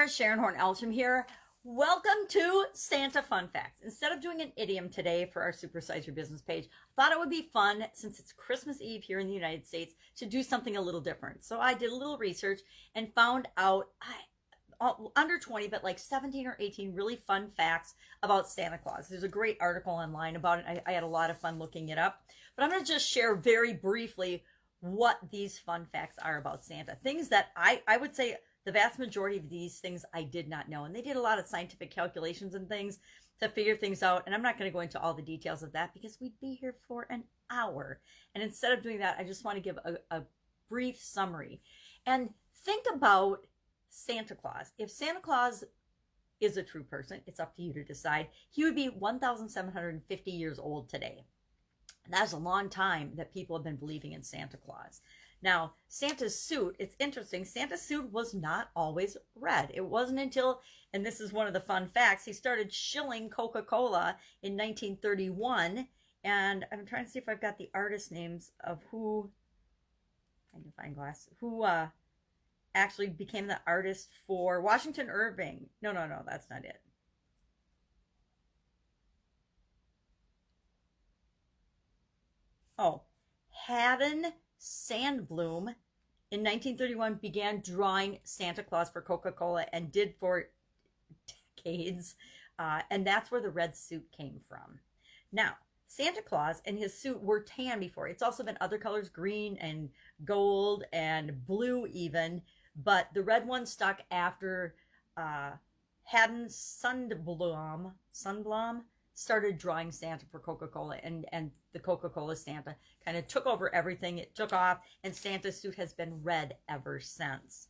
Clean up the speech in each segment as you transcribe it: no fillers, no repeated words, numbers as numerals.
listeners, Sharon Horne-Ellstrom here. Welcome to Santa Fun Facts. Instead of doing an idiom today for our Supersize Your Business page, I thought it would be fun, since it's Christmas Eve here in the United States, to do something a little different. So I did a little research and found out under 20, but like 17 or 18 really fun facts about Santa Claus. There's a great article online about it. I had a lot of fun looking it up. But I'm going to just share very briefly what these fun facts are about Santa. Things that I would say the vast majority of these things I did not know. And they did a lot of scientific calculations and things to figure things out. And I'm not going to go into all the details of that because we'd be here for an hour. And instead of doing that, I just want to give a brief summary. And think about Santa Claus. If Santa Claus is a true person, it's up to you to decide. He would be 1,750 years old today. And that's a long time that people have been believing in Santa Claus. Now, Santa's suit, it's interesting, Santa's suit was not always red. It wasn't until, and this is one of the fun facts, he started shilling Coca-Cola in 1931. And I'm trying to see if I've got the artist names of who, magnifying glass, who actually became the artist for Washington Irving. No, that's not it. Oh, Haddon Sandblom in 1931 began drawing Santa Claus for Coca-Cola and did for decades. And that's where the red suit came from. Now, Santa Claus and his suit were tan before. It's also been other colors, green and gold and blue even. But the red one stuck after Haddon Sundblom started drawing Santa for Coca-Cola, and the Coca-Cola Santa kind of took over everything. It took off, and Santa's suit has been red ever since.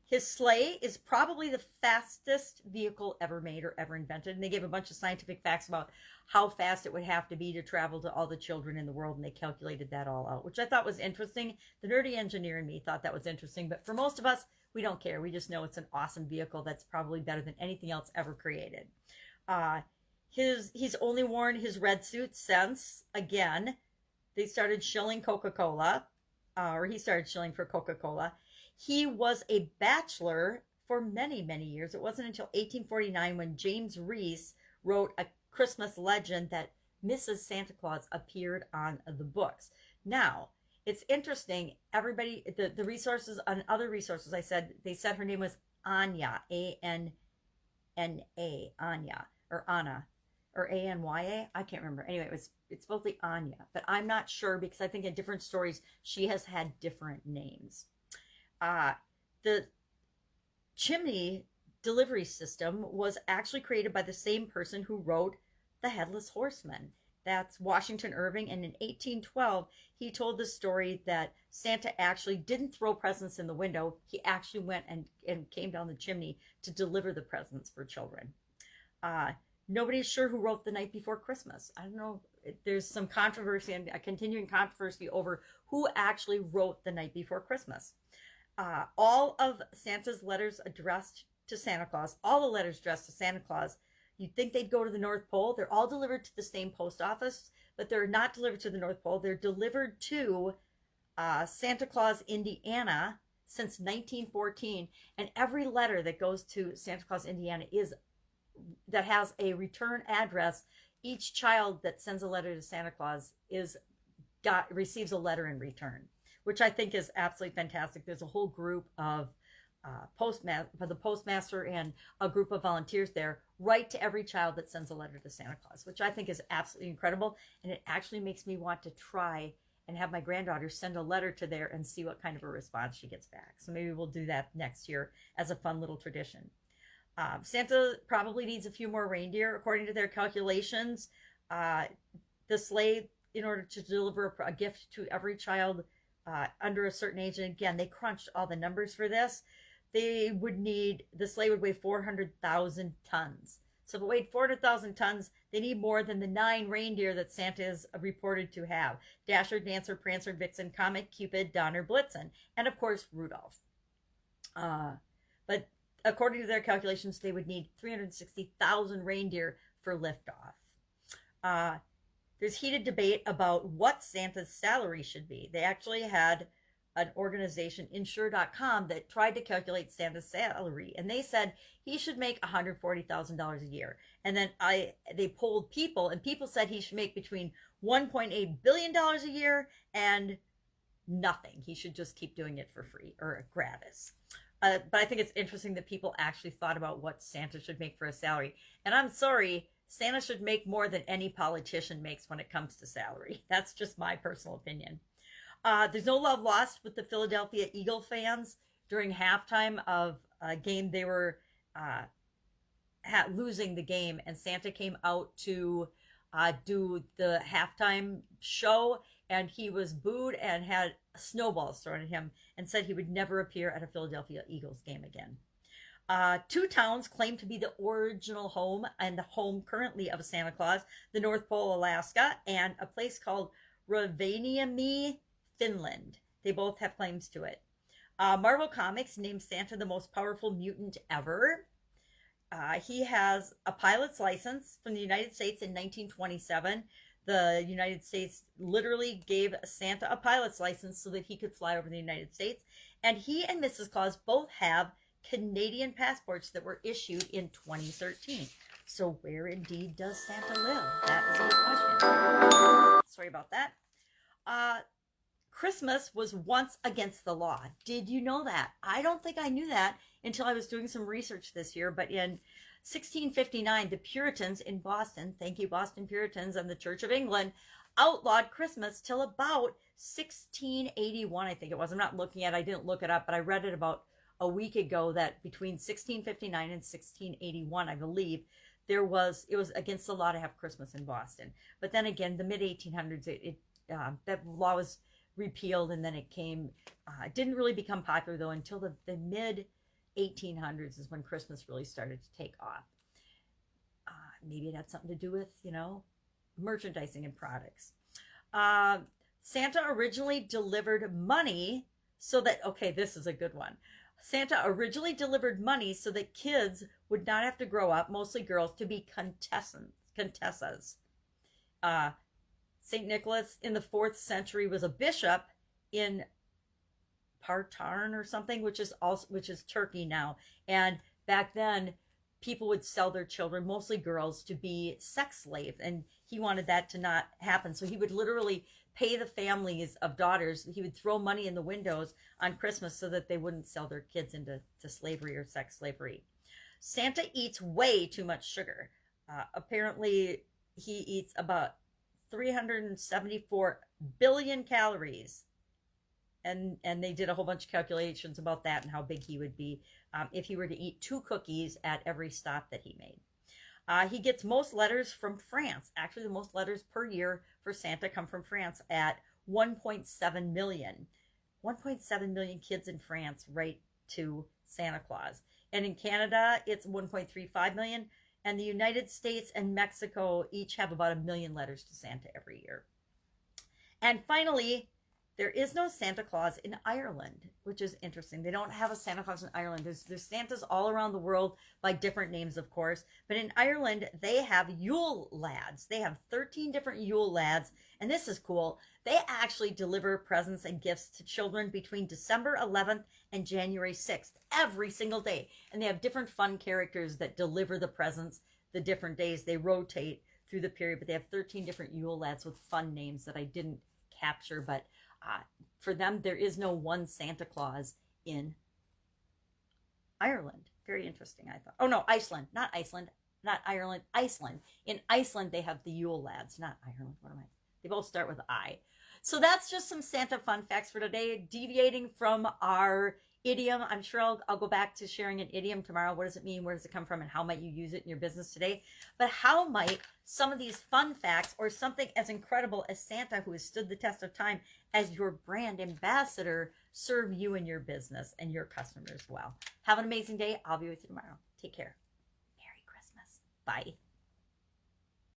His sleigh is probably the fastest vehicle ever made or ever invented, and they gave a bunch of scientific facts about how fast it would have to be to travel to all the children in the world, and they calculated that all out, which I thought was interesting. The nerdy engineer in me thought that was interesting, but for most of us, we don't care. We just know it's an awesome vehicle that's probably better than anything else ever created. He's only worn his red suit since, again, they started shilling Coca-Cola, or he started shilling for Coca-Cola. He was a bachelor for many, many years. It wasn't until 1849 when James Reese wrote a Christmas legend that Mrs. Santa Claus appeared on the books. Now, it's interesting, everybody, the resources, on other resources, they said her name was Anya, A-N-N-A, Anya, or Anna, or A-N-Y-A, I can't remember. Anyway, it's supposed to be Anya, but I'm not sure because I think in different stories, she has had different names. The chimney delivery system was actually created by the same person who wrote The Headless Horseman. That's Washington Irving. And in 1812, he told the story that Santa actually didn't throw presents in the window. He actually went and came down the chimney to deliver the presents for children. Nobody's sure who wrote The Night Before Christmas. I don't know. There's some controversy and a continuing controversy over who actually wrote The Night Before Christmas. All of Santa's letters addressed to Santa Claus, all the letters addressed to Santa Claus, you'd think they'd go to the North Pole. They're all delivered to the same post office, but they're not delivered to the North Pole. They're delivered to Santa Claus, Indiana, since 1914. And every letter that goes to Santa Claus, Indiana, that has a return address. Each child that sends a letter to Santa Claus receives a letter in return, which I think is absolutely fantastic. There's a whole group of the postmaster and a group of volunteers there write to every child that sends a letter to Santa Claus, which I think is absolutely incredible. And it actually makes me want to try and have my granddaughter send a letter to there and see what kind of a response she gets back. So maybe we'll do that next year as a fun little tradition. Santa probably needs a few more reindeer, according to their calculations. The sleigh, in order to deliver a gift to every child under a certain age, and again, they crunched all the numbers for this, the sleigh would weigh 400,000 tons. So if it weighed 400,000 tons, they need more than the 9 reindeer that Santa is reported to have. Dasher, Dancer, Prancer, Vixen, Comet, Cupid, Donner, Blitzen, and of course, Rudolph. But according to their calculations, they would need 360,000 reindeer for liftoff. There's heated debate about what Santa's salary should be. They actually had an organization, insure.com, that tried to calculate Santa's salary, and they said he should make $140,000 a year. And then they polled people, and people said he should make between $1.8 billion a year and nothing. He should just keep doing it for free or gratis. But I think it's interesting that people actually thought about what Santa should make for a salary. And I'm sorry, Santa should make more than any politician makes when it comes to salary. That's just my personal opinion. There's no love lost with the Philadelphia Eagle fans. During halftime of a game, they were losing the game, and Santa came out to do the halftime show, and he was booed and had snowballs thrown at him and said he would never appear at a Philadelphia Eagles game again. Two towns claim to be the original home and the home currently of Santa Claus: the North Pole, Alaska, and a place called Rovaniemi, Finland. They both have claims to it. Marvel Comics named Santa the most powerful mutant ever. He has a pilot's license from the United States in 1927. The United States literally gave Santa a pilot's license so that he could fly over the United States. And he and Mrs. Claus both have Canadian passports that were issued in 2013. So where indeed does Santa live? That is a good question. Sorry about that. Christmas was once against the law. Did you know that? I don't think I knew that until I was doing some research this year. But in 1659, the Puritans in Boston, thank you Boston Puritans and the Church of England, outlawed Christmas till about 1681, I think it was. I'm not looking at it, I didn't look it up, but I read it about a week ago that between 1659 and 1681, I believe, it was against the law to have Christmas in Boston. But then again, the mid 1800s, that law was repealed, and then it didn't really become popular though until the mid 1800s is when Christmas really started to take off. Maybe it had something to do with, merchandising and products. Santa originally delivered money so that, okay, this is a good one. Santa originally delivered money so that kids would not have to grow up, mostly girls, to be contessas. St. Nicholas in the 4th century was a bishop in Partarn or something, which is Turkey now. And back then, people would sell their children, mostly girls, to be sex slaves, and he wanted that to not happen. So he would literally pay the families of daughters. He would throw money in the windows on Christmas so that they wouldn't sell their kids into slavery or sex slavery. Santa eats way too much sugar. Apparently, he eats about 374 billion calories. And they did a whole bunch of calculations about that and how big he would be if he were to eat 2 cookies at every stop that he made. He gets most letters from France. Actually, the most letters per year for Santa come from France at 1.7 million. 1.7 million kids in France write to Santa Claus. And in Canada, it's 1.35 million. And the United States and Mexico each have about 1 million letters to Santa every year. And finally, there is no Santa Claus in Ireland, which is interesting. They don't have a Santa Claus in Ireland. There's Santas all around the world by different names, of course. But in Ireland, they have Yule lads. They have 13 different Yule lads. And this is cool. They actually deliver presents and gifts to children between December 11th and January 6th, every single day. And they have different fun characters that deliver the presents the different days. They rotate through the period, but they have 13 different Yule lads with fun names that I didn't capture, but for them, there is no one Santa Claus in Ireland. Very interesting, I thought. Oh, no, Iceland. Not Iceland. Not Ireland. Iceland. In Iceland, they have the Yule lads. Not Ireland. What am I? They both start with I. So that's just some Santa fun facts for today, deviating from our idiom. I'm sure I'll go back to sharing an idiom tomorrow. What does it mean? Where does it come from? And how might you use it in your business today? But how might some of these fun facts, or something as incredible as Santa, who has stood the test of time as your brand ambassador, serve you and your business and your customers well? Have an amazing day. I'll be with you tomorrow. Take care. Merry Christmas. Bye.